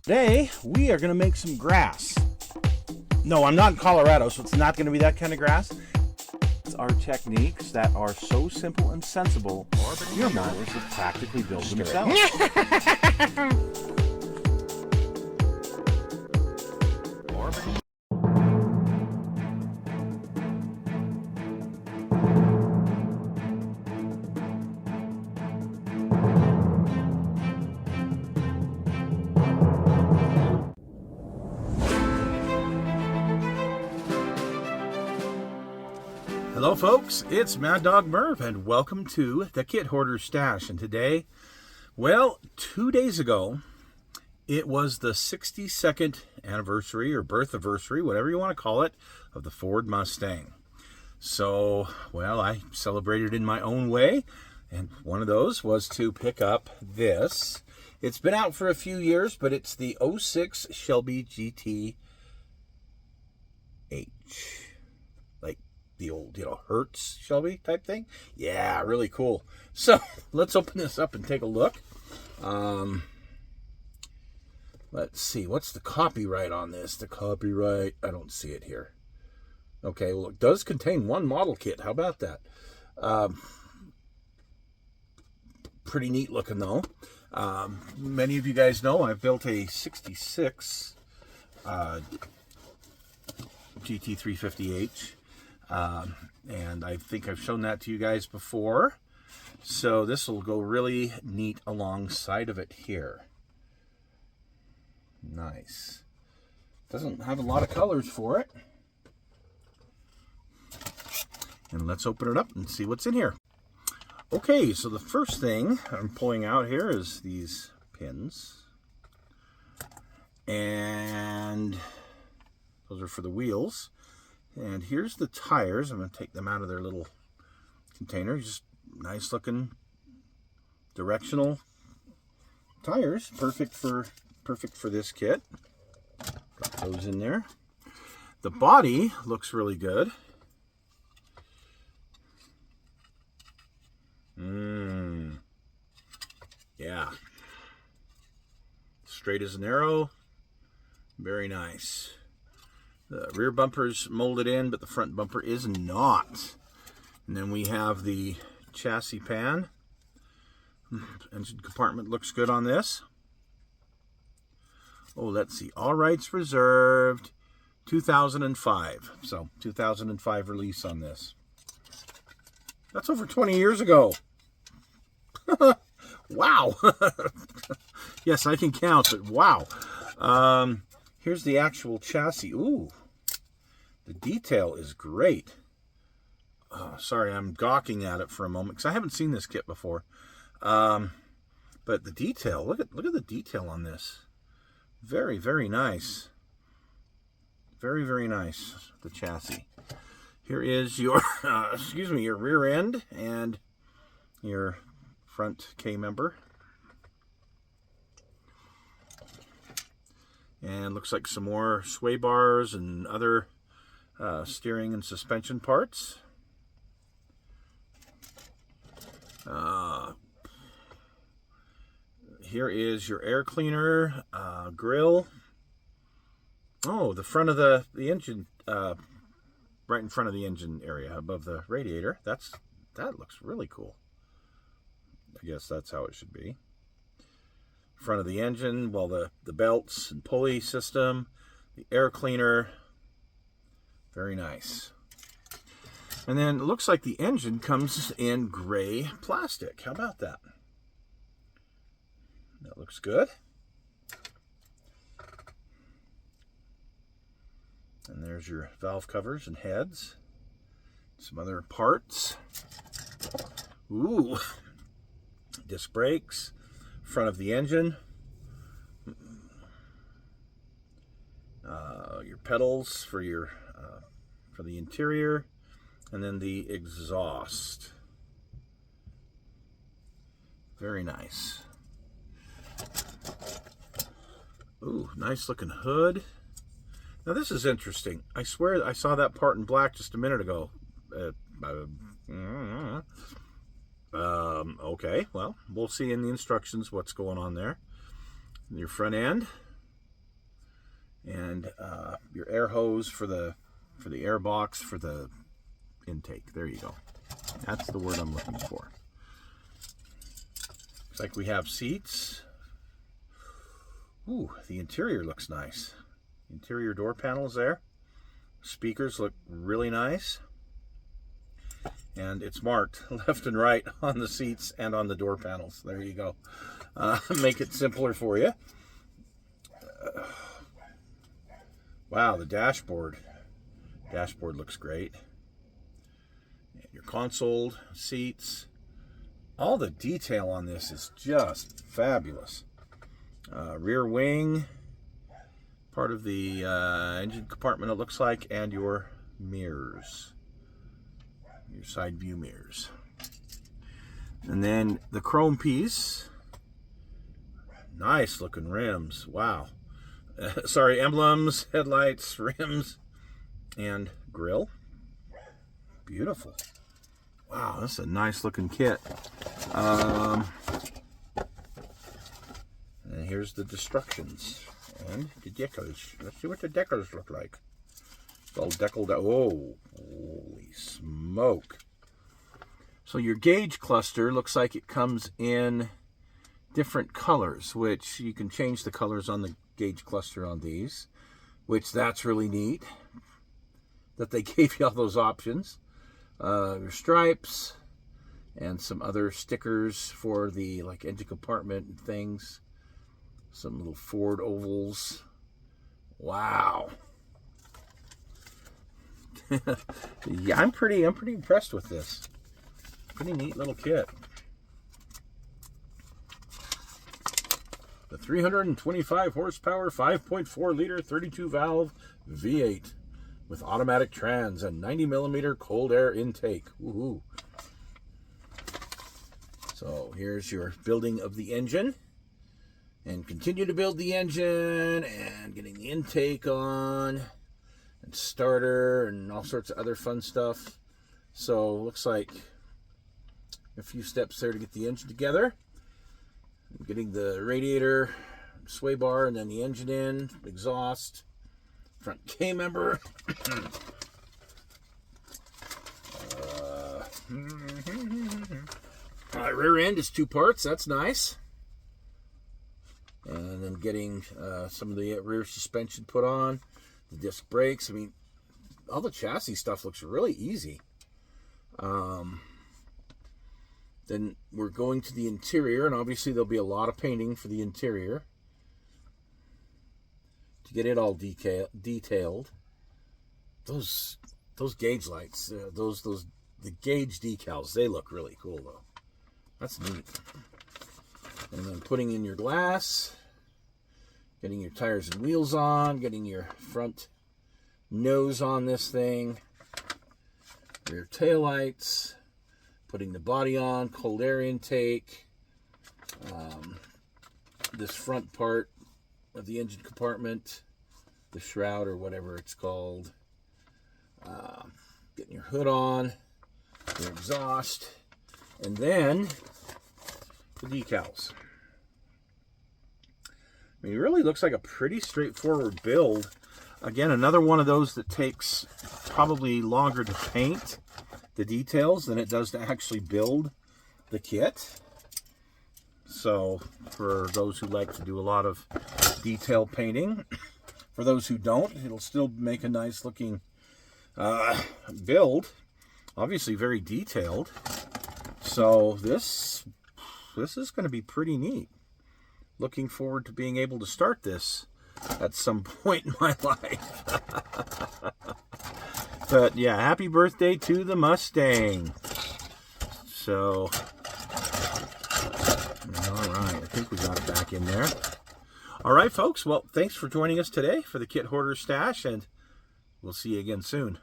Today, we are going to make some grass. No, I'm not in Colorado, so it's not going to be that kind of grass. It's our techniques that are so simple and sensible, your mowers will practically build themselves. Hello folks, it's Mad Dog Merv and welcome to the Kit Hoarder Stash. And today, well, 2 days ago, it was the 62nd anniversary or birth anniversary, whatever you want to call it, of the Ford Mustang. So, well, I celebrated in my own way, and one of those was to pick up this. It's been out for a few years, but it's the 06 Shelby GT-H. The old, Hertz Shelby type thing. Yeah, really cool. So let's open this up and take a look. Let's see, what's the copyright on this? The copyright, I don't see it here. Okay, well, it does contain one model kit. How about that? Pretty neat looking though. Many of you guys know I've built a 66 GT350H. And I think I've shown that to you guys before. So this will go really neat alongside of it here. Nice. Doesn't have a lot of colors for it. And let's open it up and see what's in here. Okay, so the first thing I'm pulling out here is these pins. And those are for the wheels. And here's the tires. I'm going to take them out of their little container. Just nice looking directional tires. Perfect for this kit. Got those in there. The body looks really good. Yeah. Straight as an arrow. Very nice. The rear bumper's molded in, but the front bumper is not. And then we have the chassis pan. Engine compartment looks good on this. Oh, let's see. All rights reserved. 2005. So, 2005 release on this. That's over 20 years ago. Wow. Yes, I can count, but wow. Here's the actual chassis. Ooh. The detail is great. Sorry, I'm gawking at it for a moment because I haven't seen this kit before. But the detail, look at the detail on this. Very, very nice. Very, very nice, the chassis. Here is your, your rear end and your front K-member. And looks like some more sway bars and other steering and suspension parts. Here is your air cleaner, grill. Oh, the front of the engine, right in front of the engine area above the radiator. That looks really cool. I guess that's how it should be. Front of the engine, well, the belts and pulley system, the air cleaner. Very nice. And then it looks like the engine comes in gray plastic. How about that? That looks good. And there's your valve covers and heads. Some other parts. Ooh. Disc brakes. Front of the engine. Your pedals for the interior, and then the exhaust. Very nice. Ooh, nice looking hood. Now this is interesting. I swear I saw that part in black just a minute ago. Okay, well, we'll see in the instructions what's going on there. Your front end, and your air hose for the air box for the intake. There you go. That's the word I'm looking for. Looks like we have seats. Ooh, the interior looks nice. Interior door panels there. Speakers look really nice. And it's marked left and right on the seats and on the door panels. There you go. Make it simpler for you. Wow, the dashboard. Dashboard looks great. And your console, seats. All the detail on this is just fabulous. Rear wing, part of the engine compartment it looks like, and your mirrors. Your side view mirrors. And then the chrome piece. Nice looking rims. Wow. Sorry, emblems, headlights, rims, and grille. Beautiful. Wow, that's a nice looking kit. And here's the destructions and the decals. Let's see what the decals look like. It's all deckled out. Oh, holy smoke. So your gauge cluster looks like it comes in different colors, which you can change the colors on the gauge cluster on these, which that's really neat that they gave you all those options. Your stripes and some other stickers for the like engine compartment and things. Some little Ford ovals. Wow. Yeah, I'm pretty impressed with this. Pretty neat little kit. The 325 horsepower, 5.4 liter, 32 valve V8 with automatic trans and 90 millimeter cold air intake. Woohoo! So here's your building of the engine, and continue to build the engine and getting the intake on and starter and all sorts of other fun stuff. So looks like a few steps there to get the engine together. Getting the radiator, sway bar, and then the engine in, exhaust, front K-member. Rear end is 2 parts, that's nice. And then getting some of the rear suspension put on, the disc brakes. I mean, all the chassis stuff looks really easy. Then we're going to the interior, and obviously there'll be a lot of painting for the interior to get it all detailed. Those gauge lights, the gauge decals, they look really cool though. That's neat. And then putting in your glass, getting your tires and wheels on, getting your front nose on this thing, rear taillights, putting the body on, cold air intake, this front part of the engine compartment, the shroud or whatever it's called, getting your hood on, your exhaust, and then the decals. I mean, it really looks like a pretty straightforward build. Again, another one of those that takes probably longer to paint the details than it does to actually build the kit. So for those who like to do a lot of detail painting, for those who don't, it'll still make a nice looking build. Obviously very detailed. So this is going to be pretty neat. Looking forward to being able to start this at some point in my life. But yeah, happy birthday to the Mustang. So, all right, I think we got it back in there. All right, folks, well, thanks for joining us today for the Kit Hoarder Stash, and we'll see you again soon.